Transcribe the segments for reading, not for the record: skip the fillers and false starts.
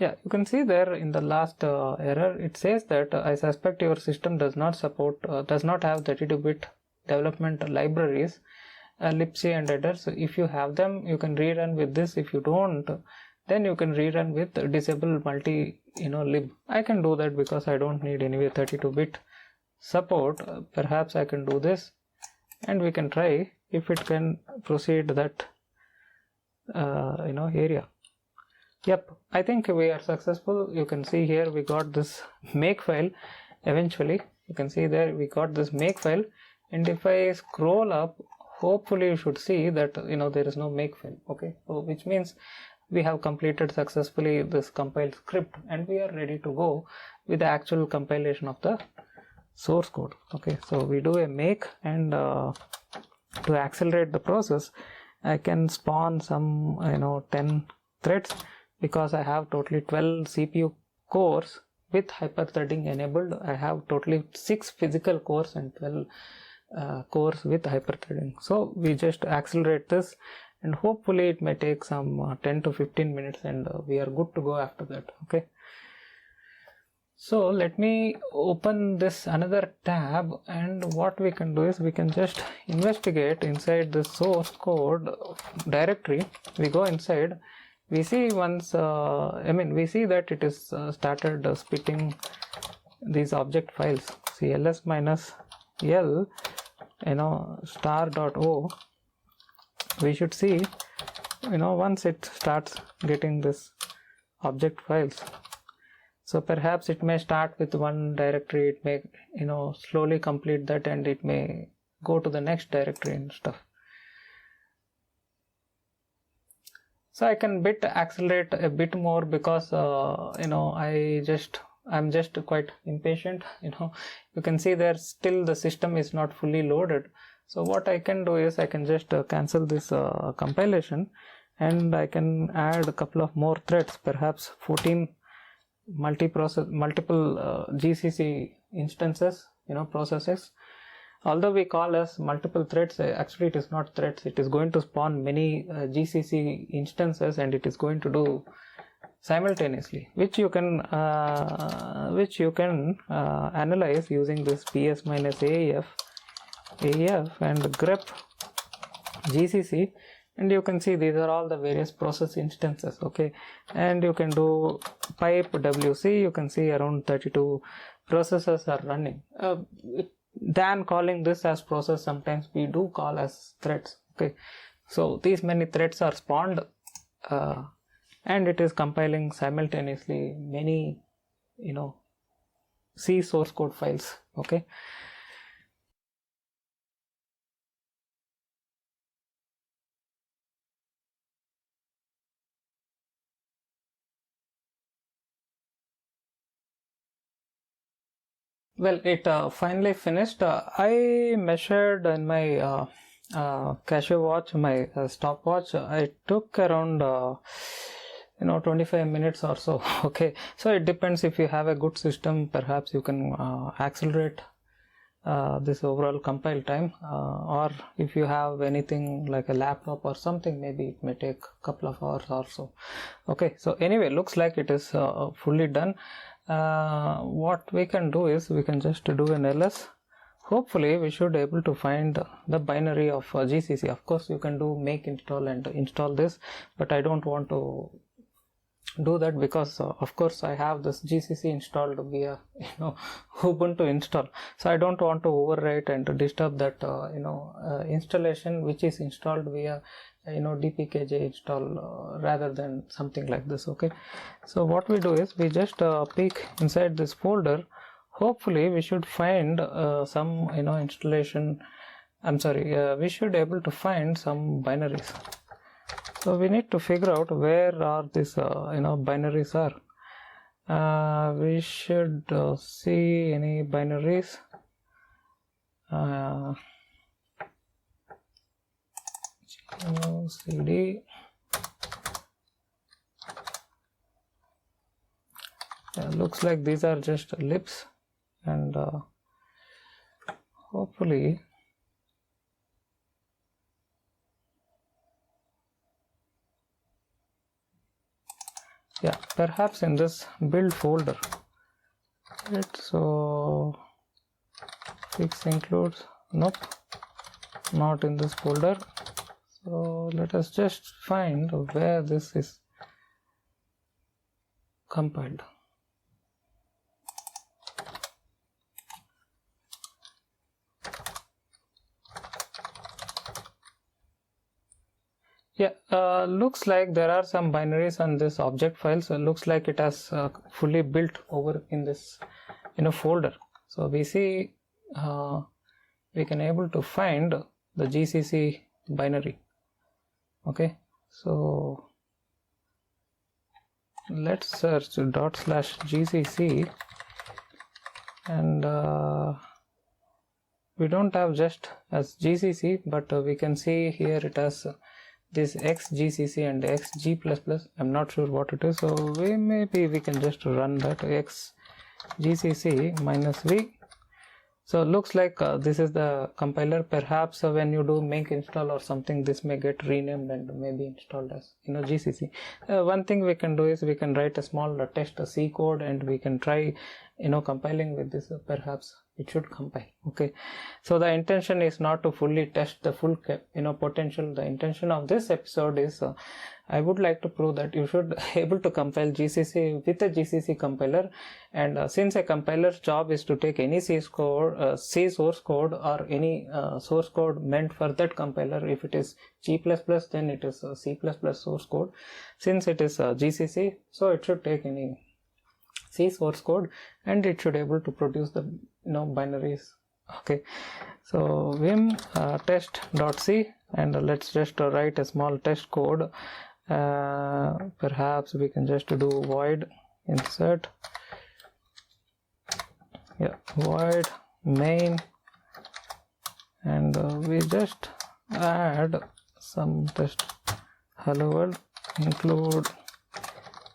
Yeah, you can see there in the last error, it says that I suspect your system does not have 32-bit development libraries, libc and header. So if you have them, you can rerun with this. If you don't, then you can rerun with disable multi lib. I can do that because I don't need anyway 32-bit support. Perhaps I can do this, and we can try if it can proceed that area. Yep, I think we are successful. You can see here we got this make file. Eventually you can see there we got this make file, and if I scroll up, hopefully you should see that there is no make file. Okay, so which means we have completed successfully this compiled script, and we are ready to go with the actual compilation of the source code. Okay, so we do a make, and to accelerate the process I can spawn some 10 threads, because I have totally 12 CPU cores with hyperthreading enabled. I have totally 6 physical cores and 12 cores with hyperthreading. So we just accelerate this, and hopefully it may take some 10 to 15 minutes, and we are good to go after that. Okay, so let me open this another tab, and what we can do is we can just investigate inside the source code directory. We go inside, we see once we see that it is started spitting these object files. See ls minus l star.o. we should see once it starts getting this object files. So perhaps it may start with one directory, it may slowly complete that, and it may go to the next directory and stuff. So I can accelerate a bit more, because I'm just quite impatient. You can see there still the system is not fully loaded. So what I can do is I can just cancel this compilation, and I can add a couple of more threads, perhaps 14 multiple GCC instances, processes. Although we call as multiple threads, actually it is not threads. It is going to spawn many GCC instances, and it is going to do simultaneously, which you can analyze using this ps minus aef and grep GCC. And you can see these are all the various process instances. Okay, and you can do pipe wc. You can see around 32 processes are running. Than calling this as process, sometimes we do call as threads. Okay, so these many threads are spawned, and it is compiling simultaneously many C source code files. Okay, well, it finally finished. I measured in my Casio watch, my stopwatch. It took around 25 minutes or so. Okay, so it depends. If you have a good system, perhaps you can accelerate this overall compile time, or if you have anything like a laptop or something, maybe it may take a couple of hours or so. Okay, so anyway, looks like it is fully done. What we can do is we can just do an ls. Hopefully we should able to find the binary of GCC. Of course you can do make install and install this, but I don't want to do that, because of course I have this GCC installed via Ubuntu install, so I don't want to overwrite and disturb that installation which is installed via dpkg install rather than something like this. Okay, so what we do is we just peek inside this folder. Hopefully we should find some installation. We should able to find some binaries. So we need to figure out where are these binaries are. We should see any binaries. CD. Looks like these are just libs, and hopefully Yeah, perhaps in this build folder. Right, so fix includes, nope, not in this folder. So let us just find where this is compiled. Yeah, looks like there are some binaries on this object file, so it looks like it has fully built over in this folder. So we see we can able to find the GCC binary. Okay, so let's search /gcc, and we don't have just as GCC, but we can see here it has this XGCC and XG++. I'm not sure what it is, so we can just run that XGCC -v. So looks like this is the compiler. Perhaps when you do make install or something, this may get renamed and may be installed as GCC. One thing we can do is we can write a small test C code, and we can try compiling with this. Perhaps it should compile. Okay, so the intention is not to fully test the full potential. The intention of this episode is I would like to prove that you should able to compile GCC with a GCC compiler, and since a compiler's job is to take any C source code or any source code meant for that compiler. If it is G++, then it is C++ source code. Since it is GCC, so it should take any C source code, and it should able to produce the binaries. Okay, so vim test.c, and let's just write a small test code. Perhaps we can just do void insert, void main, and we just add some test hello world include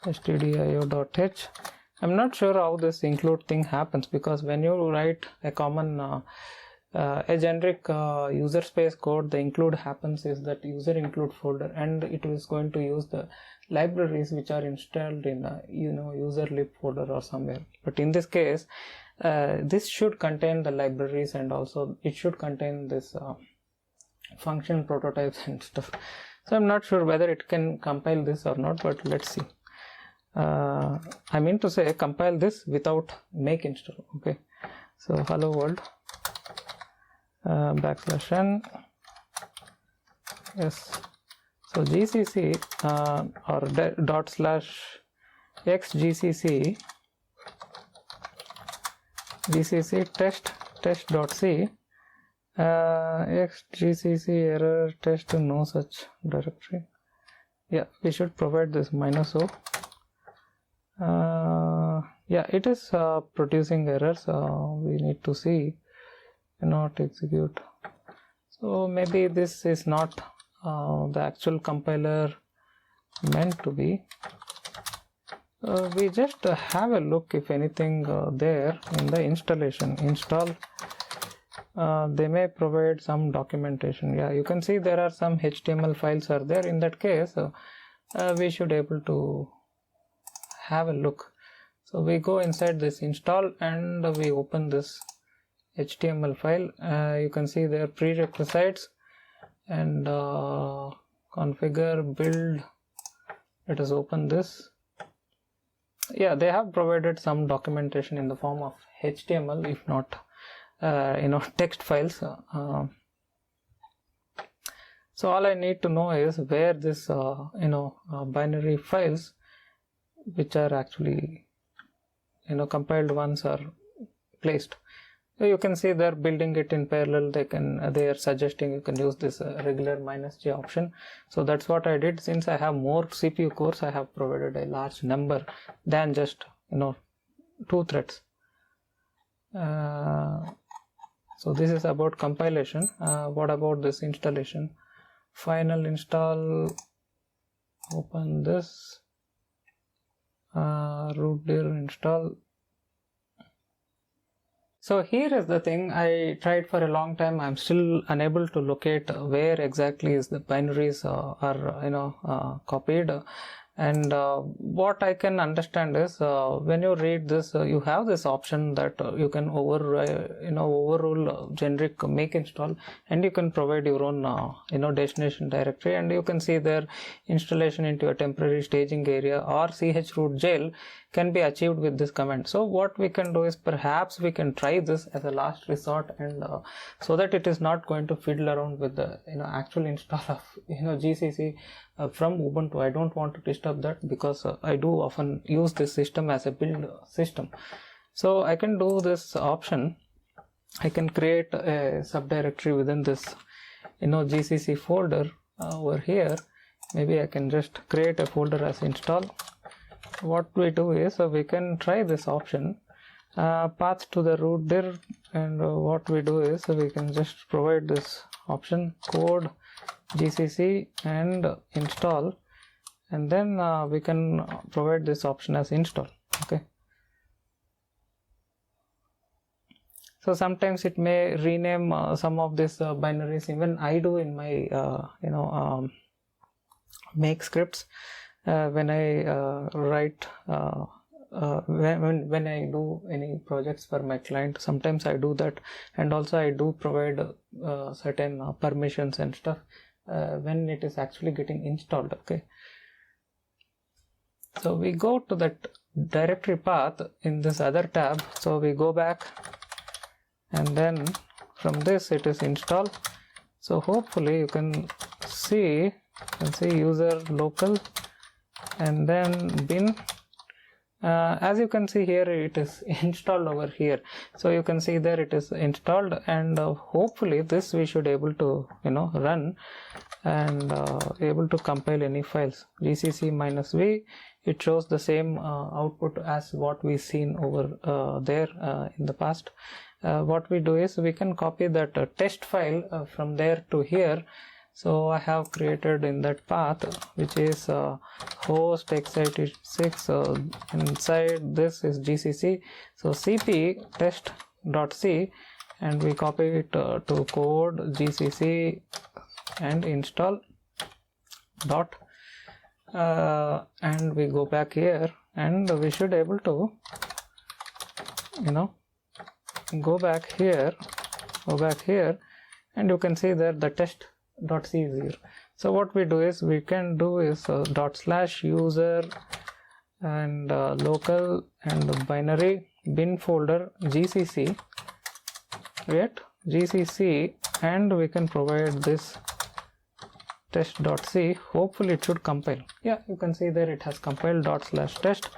stdio.h. I'm not sure how this include thing happens, because when you write a common a generic user space code, the include happens is that user include folder, and it is going to use the libraries which are installed in user lib folder or somewhere. But in this case, this should contain the libraries, and also it should contain this function prototypes and stuff. So I'm not sure whether it can compile this or not, but let's see. I mean to say compile this without make install. Okay, so hello world \n, yes, so GCC or /xgcc gcc test.c xgcc error test, no such directory. Yeah, we should provide this -o. Yeah, it is producing errors. We need to see, not execute. So maybe this is not the actual compiler meant to be. We just have a look if anything there in the installation install. They may provide some documentation. Yeah, you can see there are some HTML files are there. In that case, we should able to have a look. So we go inside this install, and we open this HTML file. You can see there prerequisites and configure build. Let us open this. Yeah, they have provided some documentation in the form of HTML, if not text files. So all I need to know is where this binary files which are actually compiled ones are placed. So you can see they're building it in parallel. They are suggesting you can use this regular -j option. So that's what I did. Since I have more CPU cores, I have provided a large number than just 2 threads. So this is about compilation. What about this installation? Final install, open this, rootdir install. So here is the thing. I tried for a long time. I'm still unable to locate where exactly is the binaries are copied, And what I can understand is when you read this, you have this option that you can overrule generic make install, and you can provide your own destination directory, and you can see their installation into a temporary staging area or chroot jail can be achieved with this command. So what we can do is perhaps we can try this as a last resort, and so that it is not going to fiddle around with the actual install of GCC from Ubuntu. I don't want to disturb that because I do often use this system as a build system. So I can do this option. I can create a subdirectory within this GCC folder over here. Maybe I can just create a folder as install. What we do is we can try this option, path to the root dir, and what we do is we can just provide this option code GCC and install, and then we can provide this option as install. Okay, so sometimes it may rename some of these binaries. Even I do in my make scripts when I write when I do any projects for my client. Sometimes I do that, and also I do provide certain permissions and stuff when it is actually getting installed. Okay, so we go to that directory path in this other tab. So we go back, and then from this it is install. So hopefully you can see user local and then bin. As you can see here, it is installed over here. So you can see there it is installed, and hopefully this we should able to run and able to compile any files. GCC -v, it shows the same output as what we seen over there in the past. What we do is we can copy that test file from there to here. So I have created in that path, which is host x86. Inside this is GCC. So cp test.c, and we copy it to code GCC and install dot, and we go back here, and we should able to go back here, and you can see that the test.c is here. So what we do is we can do is /user and local and binary bin folder GCC, right? GCC, and we can provide this test.c. Hopefully it should compile. Yeah, you can see there it has compiled /test.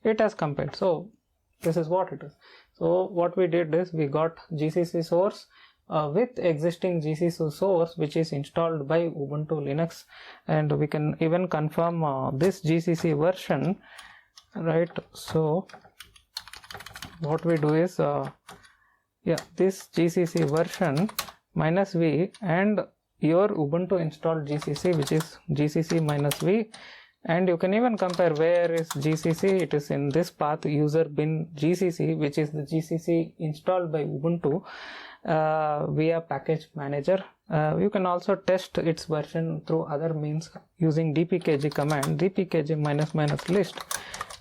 It has compiled. So this is what it is. So what we did is we got GCC source with existing GCC source, which is installed by Ubuntu Linux, and we can even confirm this GCC version, right? So what we do is this GCC version -v and your Ubuntu installed GCC, which is GCC -v, and you can even compare where is GCC. It is in this path user bin GCC, which is the GCC installed by Ubuntu via package manager. You can also test its version through other means using dpkg command, dpkg -- list,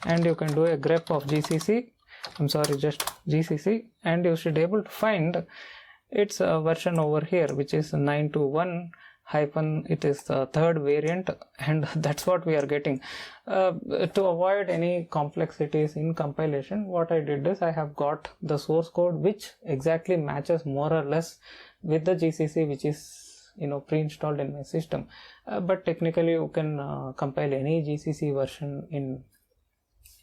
and you can do a grep of GCC. I'm sorry, just GCC, and you should able to find its version over here, which is 921 - it is the third variant, and that's what we are getting. To avoid any complexities in compilation, what I did is I have got the source code which exactly matches more or less with the GCC which is pre-installed in my system, but technically you can compile any GCC version in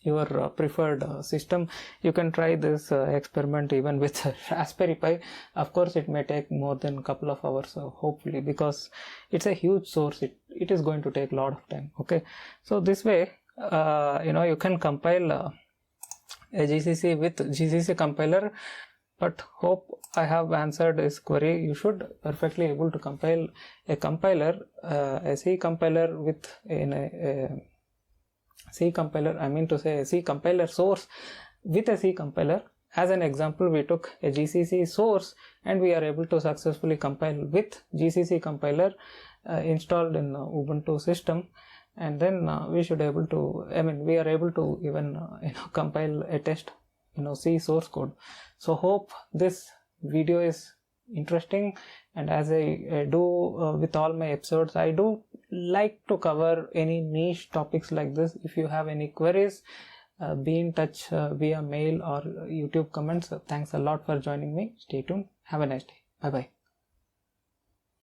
your preferred system. You can try this experiment even with Raspberry Pi. Of course it may take more than a couple of hours, hopefully, because it's a huge source. It is going to take a lot of time. Okay, so this way you can compile a GCC with GCC compiler, but hope I have answered this query. You should perfectly able to compile a compiler, a C compiler with a C compiler, I mean to say a C compiler source with a C compiler. As an example, we took a GCC source and we are able to successfully compile with GCC compiler installed in Ubuntu system. and then we should able to, we are able to even compile a test, see source code. So hope this video is interesting, and as I do with all my episodes, I do like to cover any niche topics like this. If you have any queries, be in touch via mail or YouTube comments. Thanks a lot for joining me. Stay tuned. Have a nice day. Bye bye.